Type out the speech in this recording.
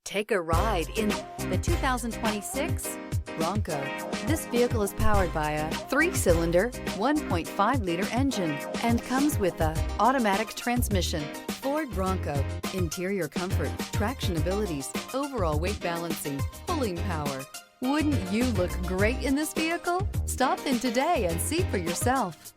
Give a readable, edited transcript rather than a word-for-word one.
Take a ride in the 2026 Bronco. This vehicle is powered by a 3-cylinder, 1.5-liter engine and comes with a automatic transmission. Ford Bronco. Interior comfort, traction abilities, overall weight balancing, pulling power. Wouldn't you look great in this vehicle? Stop in today and see for yourself.